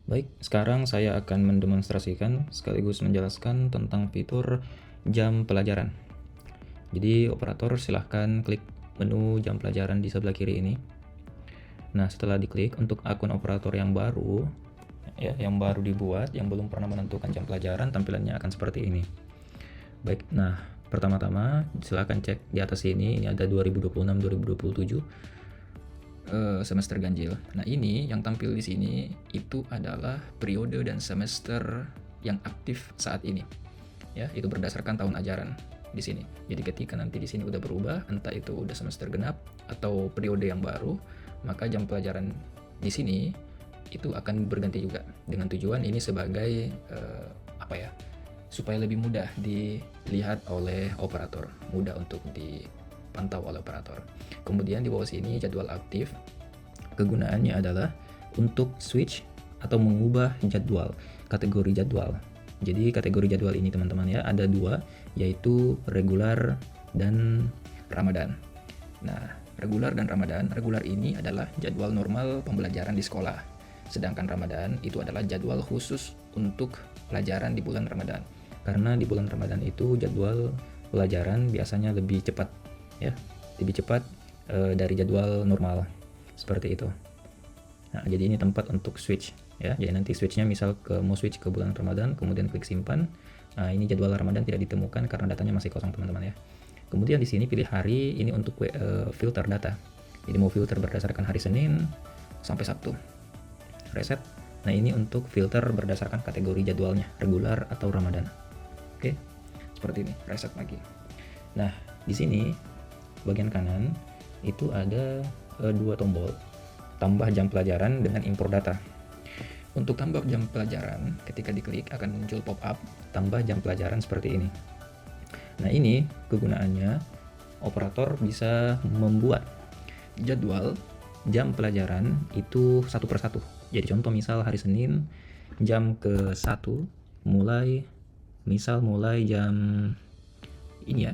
Baik, sekarang saya akan mendemonstrasikan sekaligus menjelaskan tentang fitur jam pelajaran. Jadi operator silahkan klik menu jam pelajaran di sebelah kiri ini. Nah, setelah diklik untuk akun operator yang baru, ya, yang baru dibuat, yang belum pernah menentukan jam pelajaran, tampilannya akan seperti ini. Baik, nah pertama-tama silahkan cek di atas ini ada 2026-2027 semester ganjil. Nah, ini yang tampil di sini itu adalah periode dan semester yang aktif saat ini. Ya, itu berdasarkan tahun ajaran di sini. Jadi ketika nanti di sini udah berubah, entah itu udah semester genap atau periode yang baru, maka jam pelajaran di sini itu akan berganti juga, dengan tujuan ini sebagai supaya lebih mudah dilihat oleh operator, mudah untuk dipantau oleh operator. Kemudian di bawah sini jadwal aktif, kegunaannya adalah untuk switch atau mengubah jadwal, kategori jadwal. Jadi kategori jadwal ini teman-teman ya ada dua, yaitu regular dan Ramadan. Nah, regular dan Ramadan, regular ini adalah jadwal normal pembelajaran di sekolah. Sedangkan Ramadan itu adalah jadwal khusus untuk pelajaran di bulan Ramadan. Karena di bulan Ramadan itu jadwal pelajaran biasanya lebih cepat, ya, lebih cepat dari jadwal normal, seperti itu. Nah, jadi ini tempat untuk switch, ya. Jadi nanti switchnya misal mau switch ke bulan Ramadan, kemudian klik simpan. Nah, ini jadwal Ramadan tidak ditemukan karena datanya masih kosong teman-teman ya. Kemudian di sini pilih hari, ini untuk filter data. Jadi mau filter berdasarkan hari Senin sampai Sabtu. Reset. Nah, ini untuk filter berdasarkan kategori jadwalnya, regular atau Ramadan. Oke, seperti ini, reset lagi. Nah, di sini bagian kanan itu ada dua tombol, tambah jam pelajaran dengan impor data. Untuk tambah jam pelajaran, ketika diklik akan muncul pop-up tambah jam pelajaran seperti ini. Nah, ini kegunaannya operator bisa membuat jadwal jam pelajaran itu satu persatu. Jadi contoh misal hari Senin jam ke-1 mulai jam ini ya,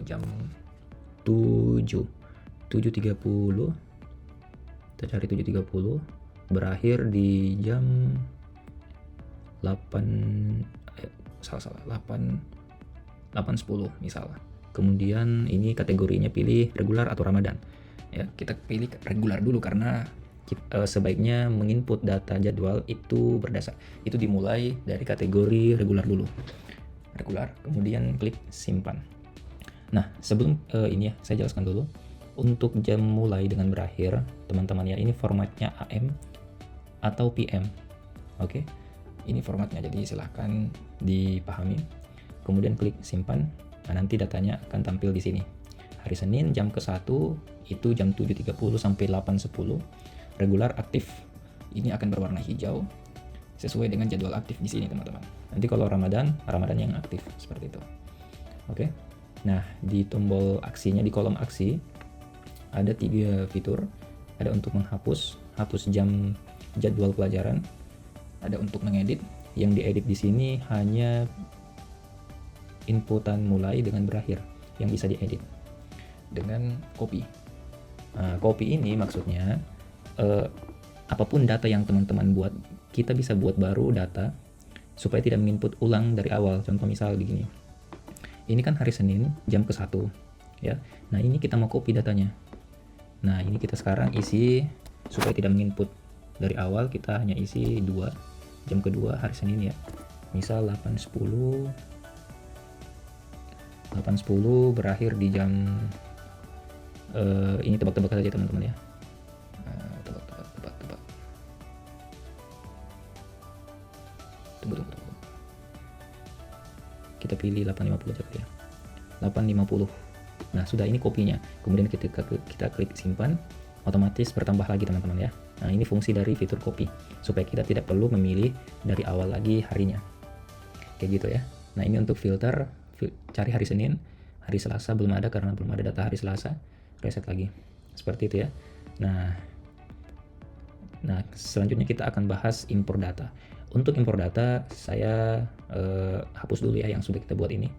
jam 7.30, kita cari 7.30, berakhir di jam 8.10 misal. Kemudian ini kategorinya pilih regular atau Ramadan. Ya, kita pilih regular dulu karena sebaiknya menginput data jadwal itu dimulai dari kategori regular dulu. Regular, kemudian klik simpan. Nah, sebelum ini ya, saya jelaskan dulu. Untuk jam mulai dengan berakhir, teman-teman ya, ini formatnya AM atau PM. Oke. Ini formatnya, jadi silahkan dipahami. Kemudian klik simpan. Nah, nanti datanya akan tampil di sini. Hari Senin jam ke-1 itu jam 7.30 sampai 8.10. Regular aktif. Ini akan berwarna hijau sesuai dengan jadwal aktif di sini, teman-teman. Nanti kalau Ramadan yang aktif seperti itu. Oke. Nah, di tombol aksinya, di kolom aksi ada 3 fitur. Ada untuk menghapus, jam jadwal pelajaran. Ada untuk mengedit. Yang diedit di sini hanya inputan mulai dengan berakhir yang bisa diedit dengan copy. Nah, copy ini maksudnya apapun data yang teman-teman buat, kita bisa buat baru data supaya tidak menginput ulang dari awal. Contoh misal begini. Ini kan hari Senin jam ke-1 ya. Nah, ini kita mau copy datanya. Nah, ini kita sekarang isi supaya tidak menginput dari awal, kita hanya isi 2 jam kedua hari Senin ya. Misal 8.10 berakhir di jam ini tebak-tebak saja teman-teman ya. Tebak. Tunggu. Kita pilih 8.50 aja ya. 8.50. Nah, sudah, ini kopinya. Kemudian kita klik simpan, otomatis bertambah lagi teman-teman ya. Nah, ini fungsi dari fitur copy supaya kita tidak perlu memilih dari awal lagi harinya. Kayak gitu ya. Nah, ini untuk filter, cari hari Senin, hari Selasa belum ada karena belum ada data hari Selasa. Reset lagi. Seperti itu ya. Nah, selanjutnya kita akan bahas impor data. Untuk impor data, saya hapus dulu ya yang sudah kita buat ini.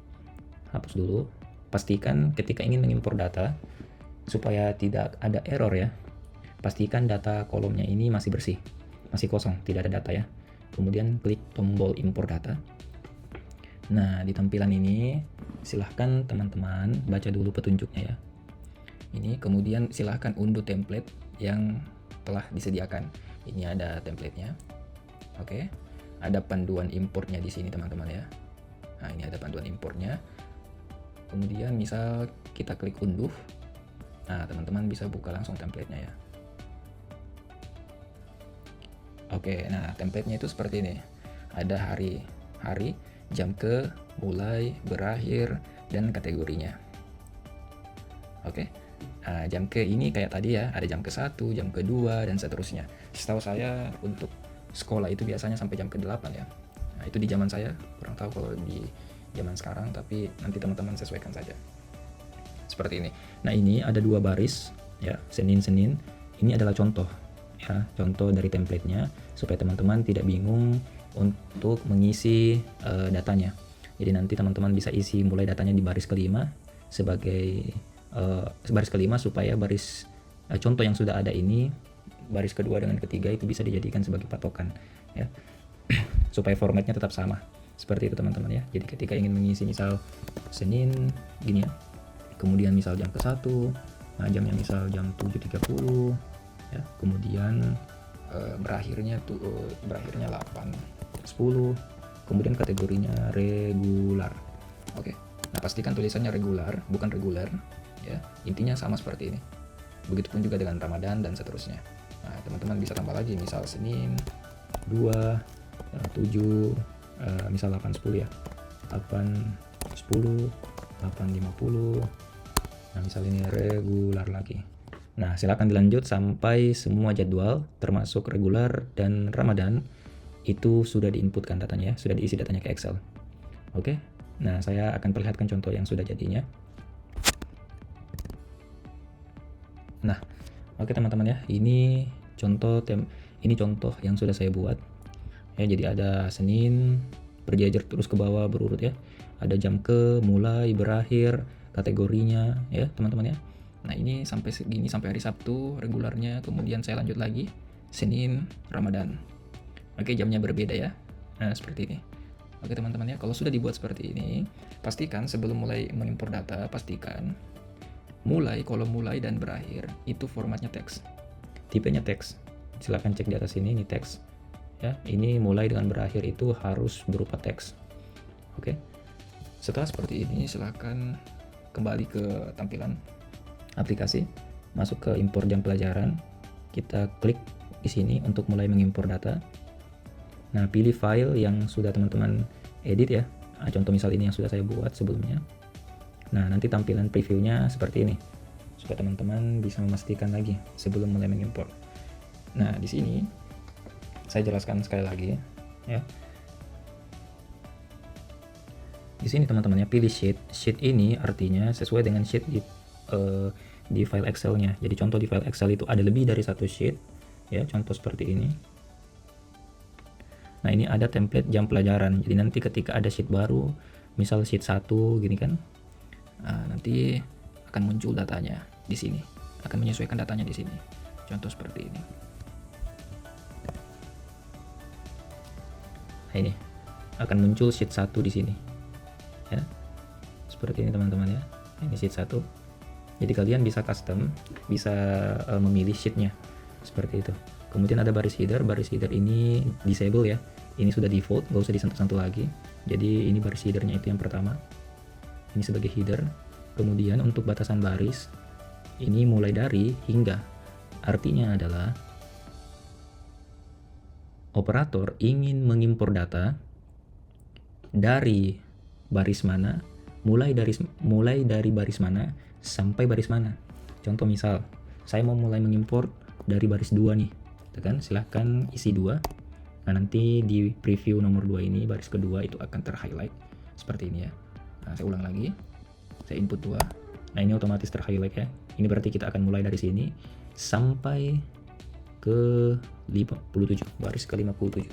Hapus dulu. Pastikan ketika ingin mengimpor data, supaya tidak ada error ya, pastikan data kolomnya ini masih bersih, masih kosong, tidak ada data ya. kemudian klik tombol impor data. Nah, di tampilan ini silahkan teman-teman baca dulu petunjuknya ya. Ini kemudian silahkan unduh template yang telah disediakan. Ini ada template-nya. Oke. Ada panduan importnya di sini teman-teman ya. Nah, ini ada panduan importnya. Kemudian misal kita klik unduh. Nah, teman-teman bisa buka langsung template-nya ya. Oke, nah template-nya itu seperti ini. Ada hari, jam ke, mulai, berakhir, dan kategorinya. Oke. Nah, jam ke ini kayak tadi ya, ada jam ke-1, jam ke-2, dan seterusnya. Setahu saya untuk sekolah itu biasanya sampai jam ke-8 ya. Nah, itu di zaman saya, kurang tahu kalau di zaman sekarang, tapi nanti teman-teman sesuaikan saja. Seperti ini. Nah, ini ada 2 baris ya, Senin-Senin. Ini adalah contoh ya, contoh dari template-nya supaya teman-teman tidak bingung untuk mengisi datanya. Jadi nanti teman-teman bisa isi mulai datanya di baris kelima sebagai baris kelima supaya baris contoh yang sudah ada ini baris kedua dengan ketiga itu bisa dijadikan sebagai patokan ya. Supaya formatnya tetap sama. Seperti itu teman-teman ya. Jadi ketika ingin mengisi misal Senin gini ya. Kemudian misal jam ke-1, nah jamnya misal jam 7.30 ya. Kemudian berakhirnya 8.10. Kemudian kategorinya regular. Oke. Nah, pastikan tulisannya regular, bukan reguler ya. Intinya sama seperti ini. Begitupun juga dengan Ramadan dan seterusnya. Nah, teman-teman bisa tambah lagi misal Senin 2 7 misal 8.10 ya. 8.10 8.50. Nah, misal ini regular lagi. Nah, silakan dilanjut sampai semua jadwal termasuk regular dan Ramadan itu sudah diinputkan datanya ya, sudah diisi datanya ke Excel. Oke. Nah, saya akan perlihatkan contoh yang sudah jadinya. Nah, oke teman-teman ya, ini contoh yang sudah saya buat. Ya, jadi ada Senin berjejer terus ke bawah berurut ya. Ada jam ke, mulai, berakhir, kategorinya ya, teman-teman ya. Nah, ini sampai segini sampai hari Sabtu regularnya, kemudian saya lanjut lagi Senin, Ramadan. Oke, jamnya berbeda ya. Nah, seperti ini. Oke teman-teman ya, kalau sudah dibuat seperti ini, pastikan sebelum mulai mengimpor data, pastikan kolom mulai dan berakhir itu formatnya teks. Tipenya teks. Silahkan cek di atas ini teks. Ya, ini mulai dengan berakhir itu harus berupa teks. Oke. Setelah seperti ini, silahkan kembali ke tampilan aplikasi, masuk ke impor jam pelajaran. Kita klik di sini untuk mulai mengimpor data. Nah, pilih file yang sudah teman-teman edit ya. Nah, contoh misal ini yang sudah saya buat sebelumnya. Nah, nanti tampilan previewnya seperti ini supaya teman-teman bisa memastikan lagi sebelum mulai mengimpor. Nah, di sini saya jelaskan sekali lagi ya. Di sini teman-teman ya, pilih sheet. Sheet ini artinya sesuai dengan sheet di file Excel-nya. Jadi contoh di file Excel itu ada lebih dari satu sheet ya, contoh seperti ini. Nah, ini ada template jam pelajaran. Jadi nanti ketika ada sheet baru, misal sheet 1 gini kan. Nah, nanti akan muncul datanya di sini. Akan menyesuaikan datanya di sini. Contoh seperti ini. Nah, ini akan muncul sheet 1 di sini. Ya. Seperti ini teman-teman ya. Ini sheet 1. Jadi kalian bisa custom, bisa memilih sheetnya seperti itu. Kemudian ada baris header ini disable ya. Ini sudah default, nggak usah disentuh-sentuh lagi. Jadi ini baris headernya itu yang pertama. Ini sebagai header. Kemudian untuk batasan baris, ini mulai dari hingga. Artinya adalah operator ingin mengimpor data dari baris mana, mulai dari baris mana sampai baris mana. Contoh misal, saya mau mulai mengimpor dari baris 2 nih. Tekan, silahkan isi 2. Nah, nanti di preview nomor 2 ini, baris kedua itu akan terhighlight seperti ini ya. Nah, saya ulang lagi. Saya input 2. Nah, ini otomatis terhighlight ya. Ini berarti kita akan mulai dari sini sampai ke 57, baris ke 57.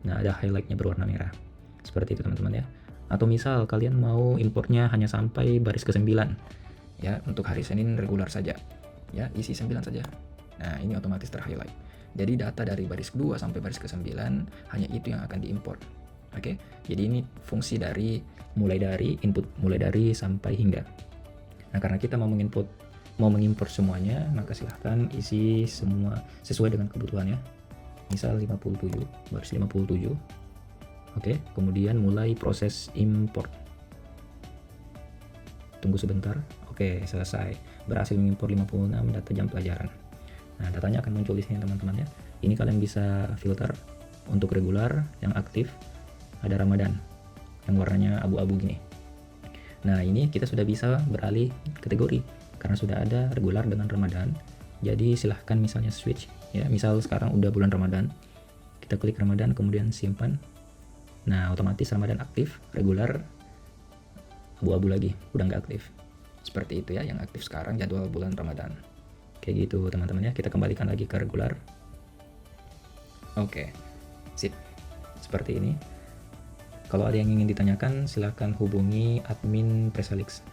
Nah, ada highlightnya berwarna merah. Seperti itu teman-teman ya. Atau misal kalian mau importnya hanya sampai baris ke-9. Ya, untuk hari Senin regular saja. Ya, isi 9 saja. Nah, ini otomatis terhighlight. Jadi data dari baris kedua sampai baris ke-9 hanya itu yang akan diimport. Oke, jadi ini fungsi dari mulai dari sampai hingga. Nah, karena kita mau mengimport semuanya, maka silahkan isi semua sesuai dengan kebutuhannya. Misal 57, baris 57. Oke, kemudian mulai proses import. Tunggu sebentar. Oke, selesai. Berhasil mengimport 56 data jam pelajaran. Nah, datanya akan muncul di sini teman-teman ya. Ini kalian bisa filter untuk regular yang aktif. Ada Ramadan yang warnanya abu-abu gini. Nah, ini kita sudah bisa beralih kategori karena sudah ada regular dengan Ramadan. Jadi silahkan misalnya switch ya. Misal sekarang udah bulan Ramadan, kita klik Ramadan kemudian simpan. Nah, otomatis Ramadan aktif, regular abu-abu lagi, udah nggak aktif. Seperti itu ya yang aktif sekarang jadwal bulan Ramadan. Kayak gitu teman-teman ya. Kita kembalikan lagi ke regular. Oke, sip. Seperti ini. Kalau ada yang ingin ditanyakan, silahkan hubungi admin Presalix.